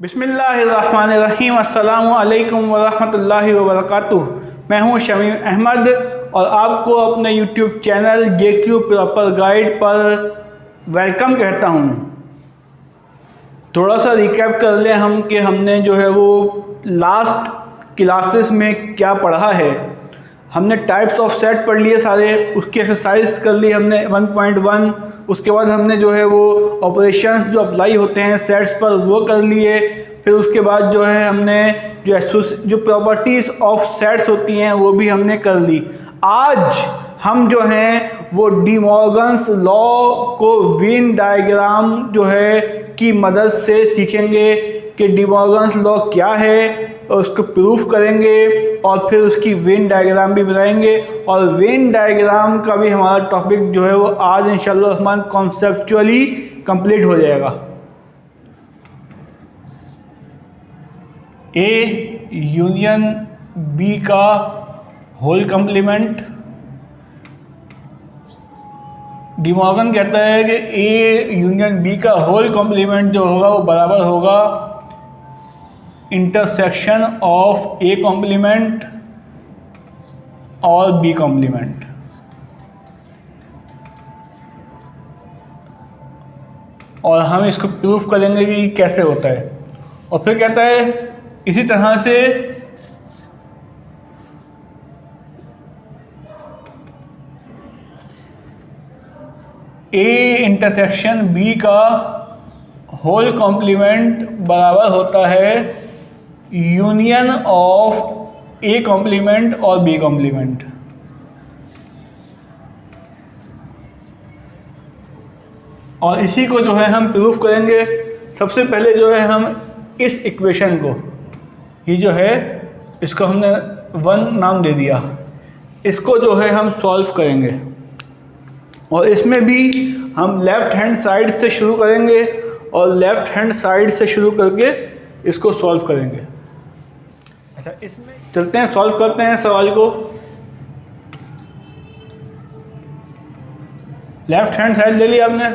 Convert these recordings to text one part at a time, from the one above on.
बिस्मिल्लाहिर्रहमानिर्रहीम अस्सलामु अलैकुम वरहमतुल्लाहि वबरकातुह। मैं हूं शमीम अहमद और आपको अपने YouTube channel JQ proper guide पर वेलकम कहता हूं। थोड़ा सा रिकैप कर लें हम कि हमने जो है वो लास्ट क्लासेस में क्या पढ़ा है। हमने टाइप्स ऑफ सेट पढ़ लिए सारे, उसकी एक्सरसाइज कर ली हमने 1.1। उसके बाद हमने जो है वो ऑपरेशंस जो अप्लाई होते हैं सेट्स पर वो कर लिए। फिर उसके बाद जो है हमने जो प्रॉपर्टीज़ ऑफ सेट्स होती हैं वो भी हमने कर ली। आज हम जो हैं वो डी मॉर्गन्स लॉ को वेन डायग्राम जो है की मदद से सीखेंगे कि डी मॉर्गन्स लॉ क्या है, और उसको प्रूफ करेंगे और फिर उसकी वेन डायग्राम भी बनाएंगे। और वेन डायग्राम का भी हमारा टॉपिक जो है वो आज इंशाअल्लाह रहमान कॉन्सेप्चुअली कंप्लीट हो जाएगा। ए यूनियन बी का होल कम्प्लीमेंट। डी मॉर्गन कहता है कि ए यूनियन बी का होल कॉम्प्लीमेंट जो होगा वो बराबर होगा इंटरसेक्शन ऑफ ए कॉम्प्लीमेंट और बी कॉम्प्लीमेंट। और हम इसको प्रूफ करेंगे कि कैसे होता है। और फिर कहता है इसी तरह से ए इंटरसेक्शन बी का होल कॉम्प्लीमेंट बराबर होता है यूनियन ऑफ ए कॉम्प्लीमेंट और बी कॉम्प्लीमेंट। और इसी को जो है हम प्रूफ करेंगे। सबसे पहले जो है हम इस इक्वेशन को, ये जो है इसको हमने 1 नाम दे दिया, इसको जो है हम सॉल्व करेंगे। और इसमें भी हम लेफ़्ट हैंड साइड से शुरू करेंगे और लेफ़्ट हैंड साइड से शुरू करके इसको सॉल्व करेंगे। अच्छा, इसमें चलते हैं, सॉल्व करते हैं सवाल को। लेफ़्ट हैंड साइड ले लिया आपने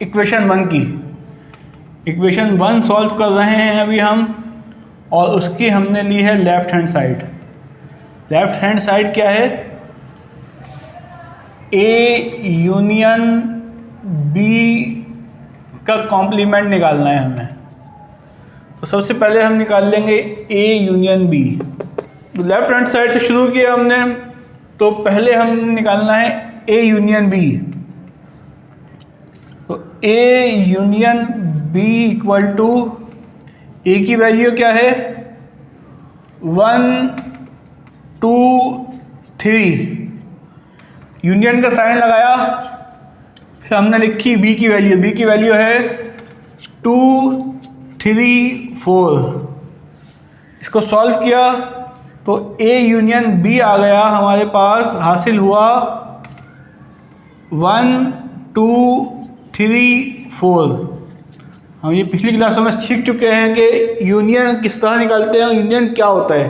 इक्वेशन 1 की। इक्वेशन 1 सॉल्व कर रहे हैं अभी हम, और उसकी हमने ली है left hand side. Left hand side क्या है? ए यूनियन बी का कॉम्प्लीमेंट निकालना है हमें। तो सबसे पहले हम निकाल लेंगे ए यूनियन बी। तो लेफ्ट हैंड साइड से शुरू किया हमने, तो पहले हम निकालना है ए यूनियन बी। तो A union B equal to, A की वैल्यू क्या है 1 2 3। यूनियन का साइन लगाया, फिर हमने लिखी बी की वैल्यू। बी की वैल्यू है 2 3 4। इसको सॉल्व किया तो ए यूनियन बी आ गया हमारे पास। हासिल हुआ 1 2 3 4। हम ये पिछली क्लासों में सीख चुके हैं कि यूनियन किस तरह निकालते हैं, यूनियन क्या होता है।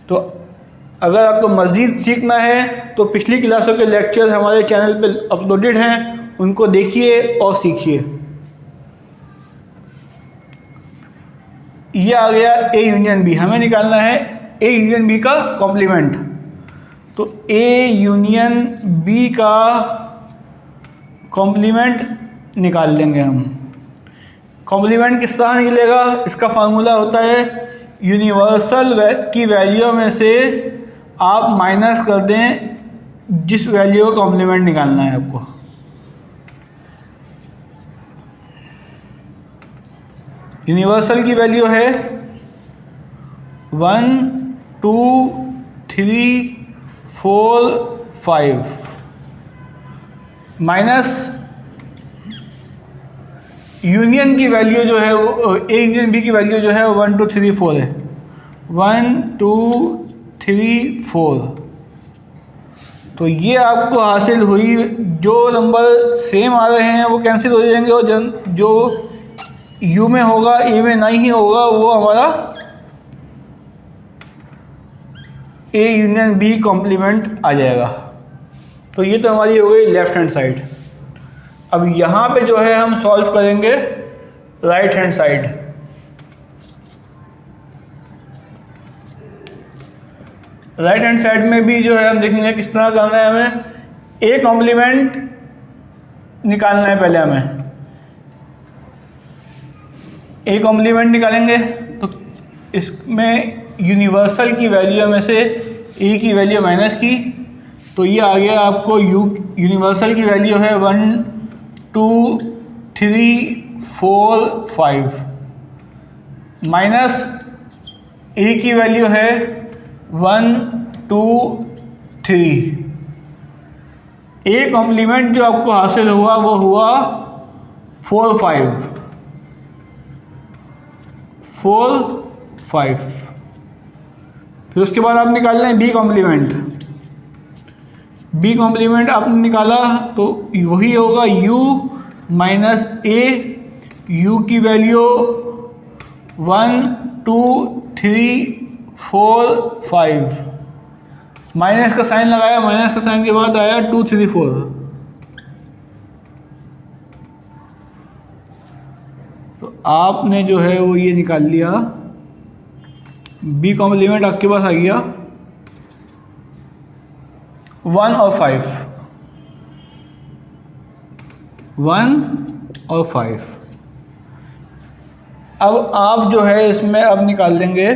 तो अगर आपको मज़ीद सीखना है तो पिछली क्लासों के लेक्चर हमारे चैनल पे अपलोडेड हैं, उनको देखिए और सीखिए। ये आ गया ए यूनियन बी। हमें निकालना है ए यूनियन बी का कॉम्प्लीमेंट। तो ए यूनियन बी का कॉम्प्लीमेंट निकाल लेंगे हम। कॉम्प्लीमेंट किस तरह निकलेगा? इसका फार्मूला होता है यूनिवर्सल की वैल्यू में से आप माइनस कर दें जिस वैल्यू का कॉम्प्लीमेंट निकालना है आपको। यूनिवर्सल की वैल्यू है 1 2 3 4 5 माइनस यूनियन की वैल्यू जो है वो ए यूनियन बी की वैल्यू जो है 1 2 3 4 है। 1 2 3 4। तो ये आपको हासिल हुई। जो नंबर सेम आ रहे हैं वो कैंसिल हो जाएंगे, और जो यू में होगा ए में नहीं होगा वो हमारा ए यूनियन बी कॉम्प्लीमेंट आ जाएगा। तो ये तो हमारी हो गई लेफ्ट हैंड साइड। अब यहाँ पे जो है हम सॉल्व करेंगे right hand side. Right hand side में भी जो है हम देखेंगे किस तरह करना है, हमें ए कॉम्प्लीमेंट निकालना है। पहले हमें ए कॉम्प्लीमेंट निकालेंगे तो इसमें यूनिवर्सल की वैल्यू में से ए की वैल्यू माइनस की, तो ये आ गया आपको यूनिवर्सल की वैल्यू है 1 2 3 4 5 माइनस ए की वैल्यू है 1 2 3। ए कॉम्प्लीमेंट जो आपको हासिल हुआ वो हुआ 4 5। फिर उसके बाद आप निकाल लें बी कॉम्प्लीमेंट। बी कॉम्प्लीमेंट आपने निकाला तो वही होगा u माइनस ए, u की वैल्यू 1 2 3 4 5, माइनस का साइन लगाया, माइनस का साइन के बाद आया 2 3 4। तो आपने जो है वो ये निकाल लिया, बी कॉम्प्लीमेंट आपके पास आ गया 1 और 5, 1 और 5। अब आप जो है इसमें अब निकाल देंगे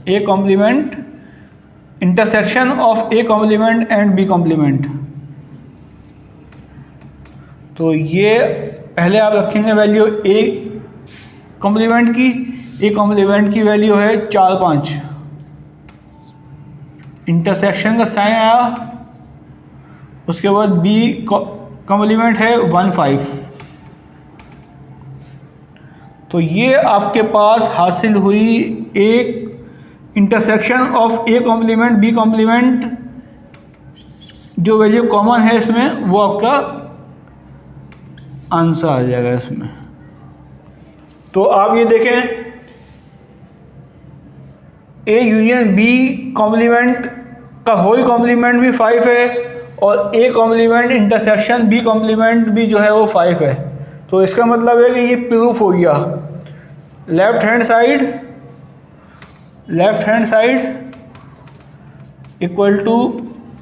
A complement, intersection of A complement and B complement. तो ये पहले आप रखेंगे वैल्यू ए कॉम्प्लीमेंट की, ए कॉम्प्लीमेंट की वैल्यू है 4 5, इंटरसेक्शन का साइन आया, उसके बाद बी कॉम्प्लीमेंट है 1 5। तो ये आपके पास हासिल हुई एक intersection of A complement B complement, जो वैल्यू कॉमन है इसमें वो आपका आंसर आ जाएगा इसमें। तो आप ये देखें ए यूनियन बी कॉम्प्लीमेंट का होल कॉम्प्लीमेंट भी 5 है और A complement intersection B complement भी जो है वो 5 है। तो इसका मतलब है कि ये प्रूफ हो गया left hand side equal to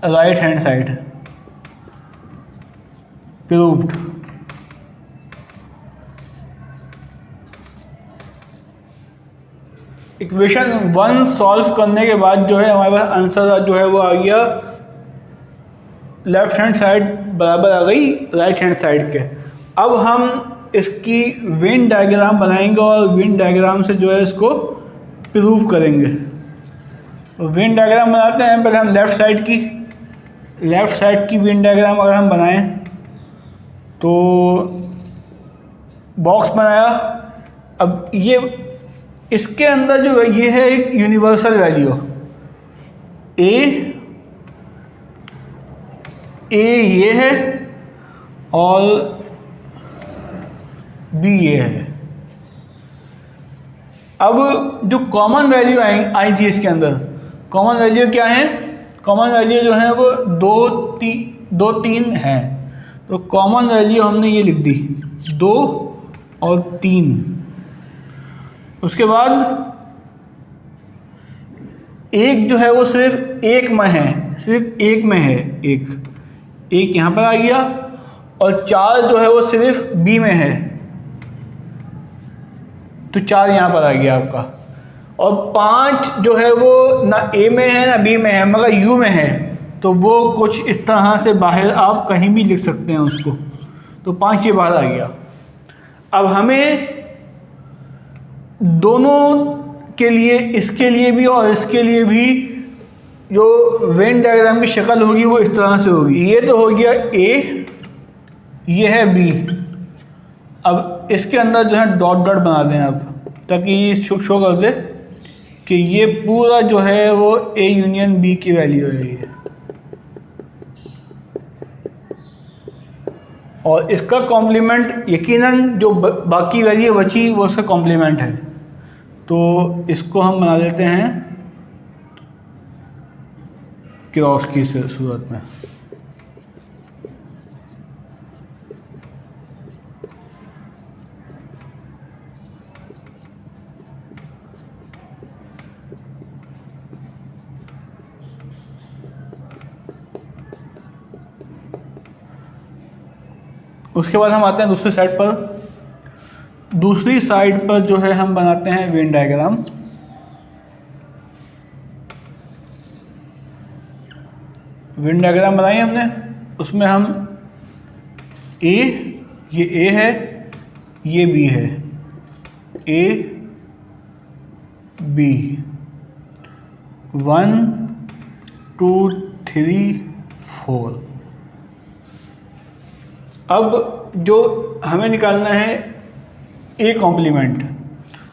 right hand side, proved. Equation 1 solve करने के बाद जो है हमारे पास आंसर जो है वो आ गया, लेफ्ट हैंड साइड बराबर आ गई राइट हैंड साइड के। अब हम इसकी वेन डायग्राम बनाएंगे और वेन डायग्राम से जो है इसको प्रूव करेंगे। तो वेन डायग्राम बनाते हैं पहले हम लेफ़्ट साइड की वेन डायग्राम अगर हम बनाएं तो बॉक्स बनाया। अब ये इसके अंदर जो है ये है एक यूनिवर्सल वैल्यू ए ये है और बी ये है। अब जो कॉमन वैल्यू आई थी इसके अंदर, कॉमन वैल्यू क्या है? कॉमन वैल्यू जो है वो 2 3 है। तो कॉमन वैल्यू हमने ये लिख दी 2 और 3। उसके बाद एक जो है वो सिर्फ एक में है, सिर्फ एक में है, एक यहाँ पर आ गया और 4 जो है वो सिर्फ बी में है, तो 4 यहाँ पर आ गया आपका। और 5 जो है वो ना ए में है ना बी में है मगर यू में है, तो वो कुछ इस तरह से बाहर आप कहीं भी लिख सकते हैं उसको। तो 5 ये बाहर आ गया। अब हमें दोनों के लिए, इसके लिए भी और इसके लिए भी, जो वेन डायग्राम की शक्ल होगी वो इस तरह से होगी। ये तो हो गया ए, ये है बी। अब इसके अंदर जो है डॉट डॉट बना दें आप, ताकि ये शो कर दे कि ये पूरा जो है वो ए यूनियन बी की वैल्यू है ये। और इसका कॉम्प्लीमेंट यकीनन जो बाकी वैल्यू बची वो उसका कॉम्प्लीमेंट है। तो इसको हम बना लेते हैं क्रॉस की सूरत में। उसके बाद हम आते हैं दूसरी साइड पर। दूसरी साइड पर जो है हम बनाते हैं वेन डायग्राम। वेन डायग्राम बनाई हमने, उसमें हम ए, ये ए है, ये बी है, ए बी, 1 2 3 4। अब जो हमें निकालना है ए कॉम्प्लीमेंट,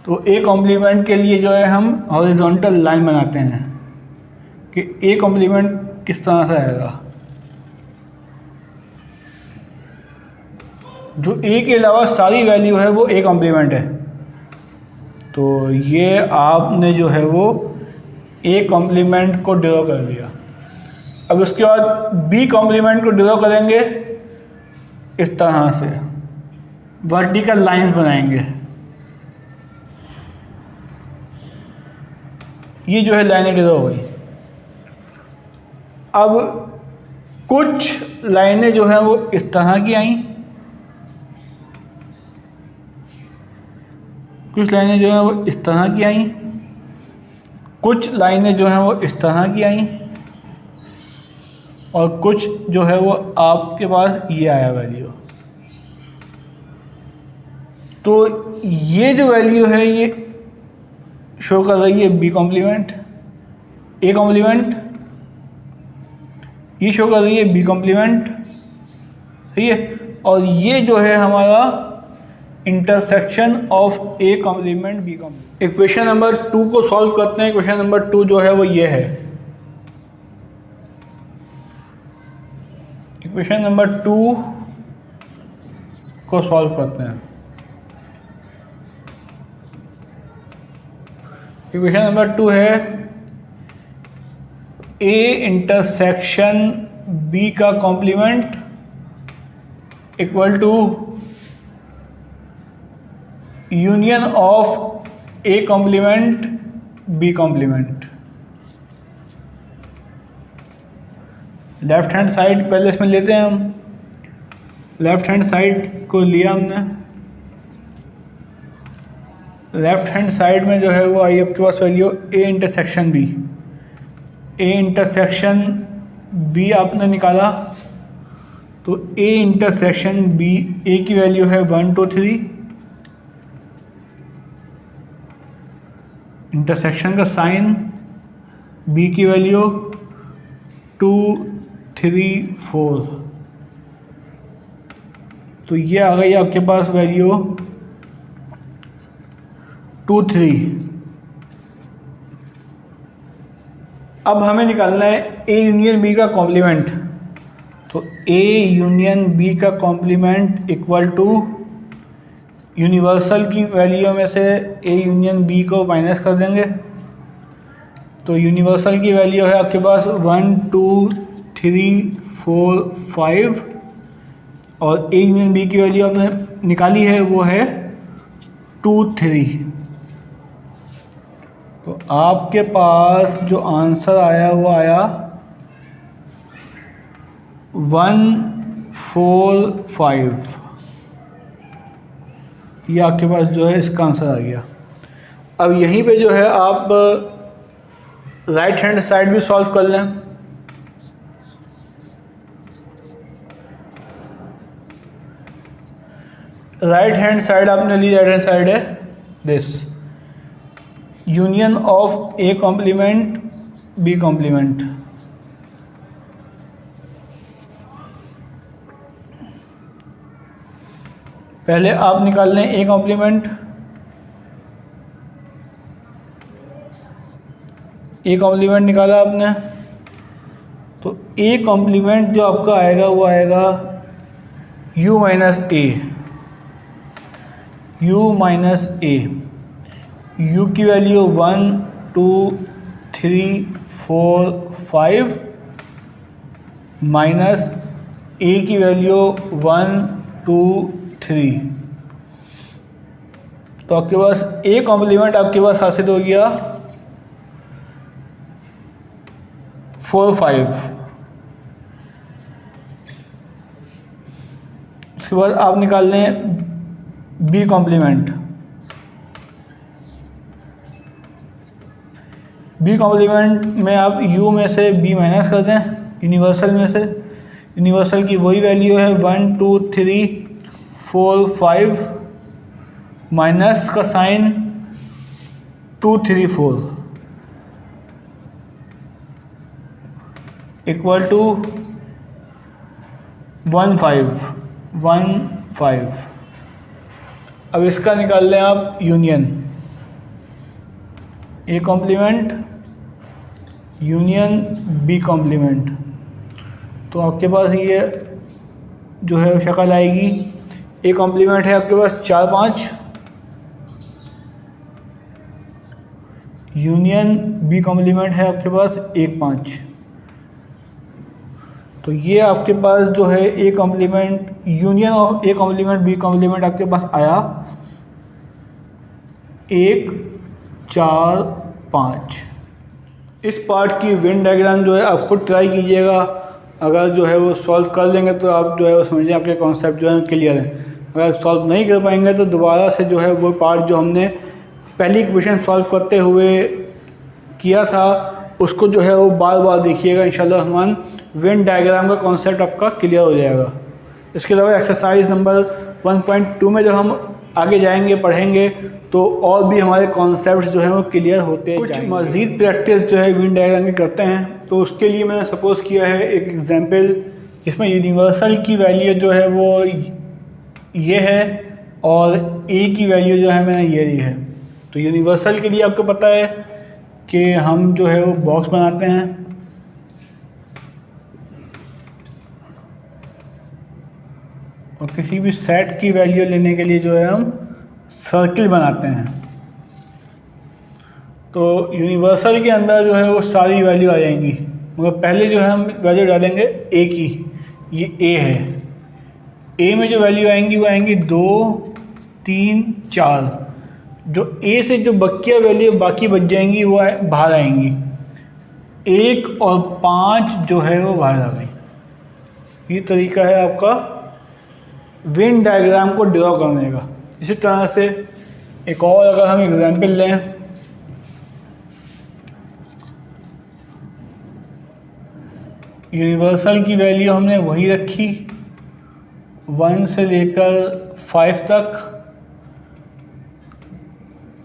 तो ए कॉम्प्लीमेंट के लिए जो है हम हॉरिजॉन्टल लाइन बनाते हैं कि ए कॉम्प्लीमेंट किस तरह से आएगा। जो ए के अलावा सारी वैल्यू है वो ए कॉम्प्लीमेंट है, तो ये आपने जो है वो ए कॉम्प्लीमेंट को ड्रॉ कर दिया। अब उसके बाद बी कॉम्प्लीमेंट को ड्रॉ करेंगे इस तरह से, वर्टिकल लाइंस बनाएंगे। ये जो है लाइनें ड्रॉ हो गई। अब कुछ लाइनें जो हैं वो इस तरह की आई, कुछ लाइनें जो हैं वो इस तरह की आई, कुछ लाइनें जो हैं वो इस तरह की आई, और कुछ जो है वो आपके पास ये आया वैल्यू। तो ये जो वैल्यू है ये शो कर रही है बी कॉम्प्लीमेंट, ए कॉम्प्लीमेंट, ये शो कर रही है बी कॉम्प्लीमेंट, सही है। और ये जो है हमारा intersection of A complement B complement. Equation number 2 को सॉल्व करते हैं। इक्वेशन नंबर 2 जो है वो ये है। इक्वेशन नंबर 2 को सॉल्व करते हैं। इक्वेशन नंबर 2 है ए इंटरसेक्शन बी का complement equal to union of A complement B complement. Left hand side पहले इसमें लेते हैं हम। लेफ्ट हैंड साइड को लिया हमने। लेफ्ट हैंड साइड में जो है वो आई आपके पास value A intersection B. A intersection B आपने निकाला, तो ए इंटरसेक्शन बी, ए की वैल्यू है 1 2 3, इंटरसेक्शन का साइन, बी की वैल्यू 2 3 4, तो ये आ गई आपके पास वैल्यू 2 3। अब हमें निकालना है ए यूनियन बी का कॉम्प्लीमेंट, तो ए यूनियन बी का कॉम्प्लीमेंट इक्वल टू यूनिवर्सल की वैल्यू में से ए यूनियन बी को माइनस कर देंगे, तो यूनिवर्सल की वैल्यू है आपके पास 1 2 3 4 5, और ए यूनियन बी की वैल्यू आपने निकाली है वो है 2 3। तो आपके पास जो आंसर आया वो आया 1 4 5। ये आपके पास जो है इसका आंसर आ गया। अब यहीं पे जो है आप राइट हैंड साइड भी सॉल्व कर लें। राइट हैंड साइड आपने ली, राइट हैंड साइड है this union of A complement B complement. पहले आप निकाल लें ए कॉम्प्लीमेंट। ए कॉम्प्लीमेंट निकाला आपने, तो ए कॉम्प्लीमेंट जो आपका आएगा वो आएगा u माइनस ए, u माइनस ए। u की वैल्यू 1 2 3 4 5 माइनस ए की वैल्यू 1 2 3। तो आपके पास ए कॉम्प्लीमेंट आपके पास हासिल हो गया 4 5। उसके बाद आप निकाल लें बी कॉम्प्लीमेंट। बी कॉम्प्लीमेंट में आप u में से b माइनस कर दें यूनिवर्सल में से। यूनिवर्सल की वही वैल्यू है 1 2 3 4 5 माइनस का साइन 2 3 4 इक्वल टू 1 5। अब इसका निकाल लें आप union, A complement union B complement. तो आपके पास ये जो है शक्ल आएगी। ए कॉम्प्लीमेंट है आपके पास 4 5, यूनियन बी कॉम्प्लीमेंट है आपके पास 1 5। तो ये आपके पास जो है ए कॉम्प्लीमेंट यूनियन और ए कॉम्प्लीमेंट बी कॉम्प्लीमेंट आपके पास आया 1 4 5। इस पार्ट की वेन डायग्राम जो है आप खुद ट्राई कीजिएगा। अगर जो है वो सॉल्व कर लेंगे तो आप जो है वो समझिए आपके कॉन्सेप्ट जो है क्लियर है। अगर सॉल्व नहीं कर पाएंगे तो दोबारा से जो है वो पार्ट जो हमने पहली इक्वेशन सॉल्व करते हुए किया था उसको जो है वो बार बार देखिएगा। इंशाल्लाह रहमान वेन डायग्राम का कॉन्सेप्ट आपका क्लियर हो जाएगा। इसके अलावा एक्सरसाइज नंबर 1.2 में जब हम आगे जाएंगे पढ़ेंगे तो और भी हमारे कॉन्सेप्ट्स जो हैं वो क्लियर होते हैं। कुछ मज़ीद प्रैक्टिस जो है वेन डायग्राम की करते हैं। तो उसके लिए मैंने सपोज़ किया है एक एग्जांपल जिसमें यूनिवर्सल की वैल्यू जो है वो ये है और ए की वैल्यू जो है मैंने ये ली है। तो यूनिवर्सल के लिए आपको पता है कि हम जो है वो बॉक्स बनाते हैं और किसी भी सेट की वैल्यू लेने के लिए जो है हम सर्किल बनाते हैं। तो यूनिवर्सल के अंदर जो है वो सारी वैल्यू आ जाएंगी, मगर पहले जो है हम वैल्यू डालेंगे ए की। ये ए है, ए में जो वैल्यू आएंगी वो आएंगी 2 3 4। जो ए से जो बकिया वैल्यू बाकी बच जाएंगी वो बाहर आएंगी। 1 और 5 जो है वो बाहर आ गई। ये तरीका है आपका वेन डायग्राम को ड्रॉ करने का। इसी तरह से एक और अगर हम एग्जांपल लें, यूनिवर्सल की वैल्यू हमने वही रखी 1 से लेकर 5 तक।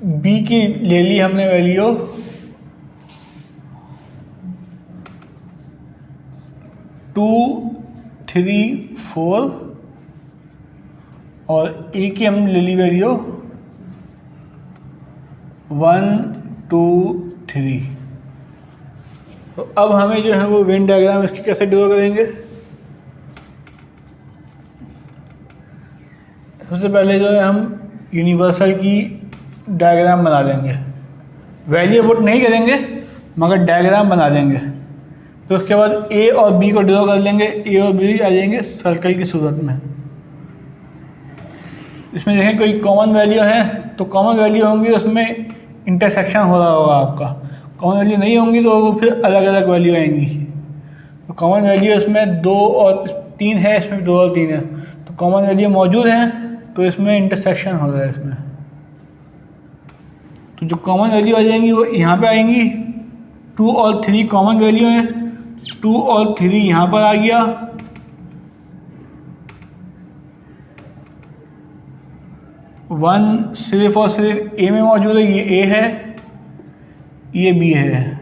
बी की ले ली हमने वैल्यू 2 3 4 और ए की हम ले ली वैल्यू 1 2 3। तो अब हमें जो है वो वेन डायग्राम इसकी कैसे ड्रॉ करेंगे। सबसे पहले जो है हम यूनिवर्सल की डायग्राम बना देंगे। वैल्यू पुट नहीं करेंगे मगर डायग्राम बना देंगे। तो उसके बाद ए और बी को ड्रॉ कर लेंगे। ए और बी आ जाएंगे सर्कल की सूरत में। इसमें देखें कोई कॉमन वैल्यू है तो कॉमन वैल्यू होंगी उसमें इंटरसेक्शन हो रहा होगा आपका। कॉमन वैल्यू नहीं होंगी तो वो फिर अलग अलग वैल्यू आएंगी। तो कॉमन वैल्यू इसमें 2 और 3 है, इसमें 2 और 3 है। तो कॉमन वैल्यू मौजूद हैं तो इसमें इंटरसेक्शन हो रहा है इसमें। तो जो कॉमन वैल्यू आ जाएंगी वो यहाँ पे आएंगी। 2 और 3 कॉमन वैल्यू हैं, 2 और 3 यहाँ पर आ गया। 1 सिर्फ और सिर्फ ए में मौजूद है, ये ए है, ये बी है।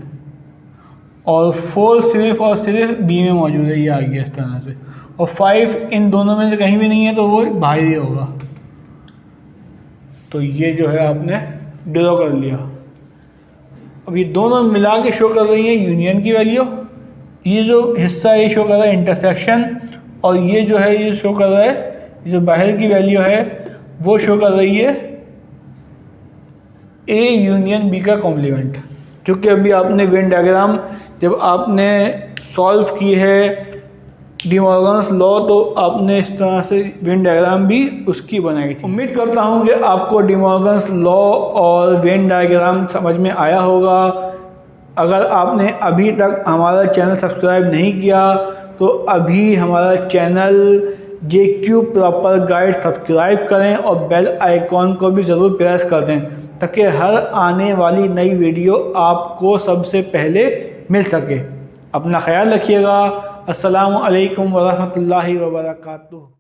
और 4 सिर्फ और सिर्फ बी में मौजूद है, ये आ गया इस तरह से। और 5 इन दोनों में से कहीं भी नहीं है तो वो बाहर ही होगा। तो ये जो है आपने ड्रॉ कर लिया। अब ये दोनों मिला के शो कर रही है यूनियन की वैल्यू। ये जो हिस्सा ये शो कर रहा है इंटरसेक्शन, और ये जो है ये शो कर रहा है, ये जो बाहर की वैल्यू है वो शो कर रही है ए यूनियन बी का कॉम्प्लीमेंट। क्योंकि अभी आपने वेन डायग्राम जब आपने सॉल्व की है डी मॉर्गन्स लॉ तो आपने इस तरह से वेन डायग्राम भी उसकी बनाई थी। उम्मीद करता हूँ कि आपको डी मॉर्गन्स लॉ और वेन डायग्राम समझ में आया होगा। अगर आपने अभी तक हमारा चैनल सब्सक्राइब नहीं किया तो अभी हमारा channel JQ proper guide subscribe करें और बेल आइकॉन को भी ज़रूर प्रेस कर दें ताकि हर आने वाली नई वीडियो आपको सबसे पहले मिल सके। अपना ख्याल रखिएगा। अस्सलामु अलैकुम वरहमतुल्लाहि वबरकातुहू।